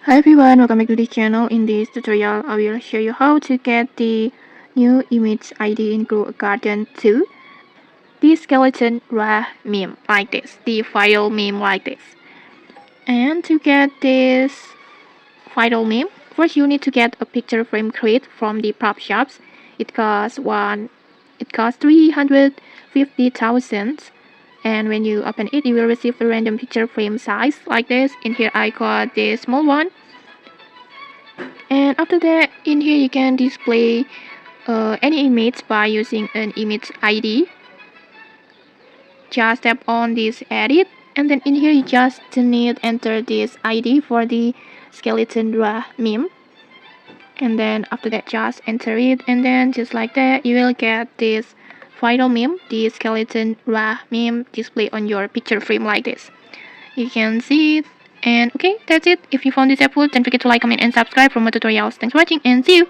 Hi everyone, welcome back to the channel. In this tutorial, I will show you how to get the new image ID in Grow a Garden 2. The skeleton rahhh meme like this, the viral meme like this. And to get this viral meme, first you need to get a picture frame crate from the prop shops. It costs 350,000. And when you open it, you will receive a random picture frame size like this. In here I got this small one. And after that, in here you can display any image by using an image ID. Just tap on this edit, and then in here you just need enter this ID for the skeleton rahhh meme. And then after that, just enter it, and then just like that, you will get this final meme, the skeleton rahhh meme display on your picture frame like this. You can see it. And okay, that's it. If you found this helpful, don't forget to like, comment, and subscribe for more tutorials. Thanks for watching, and see you!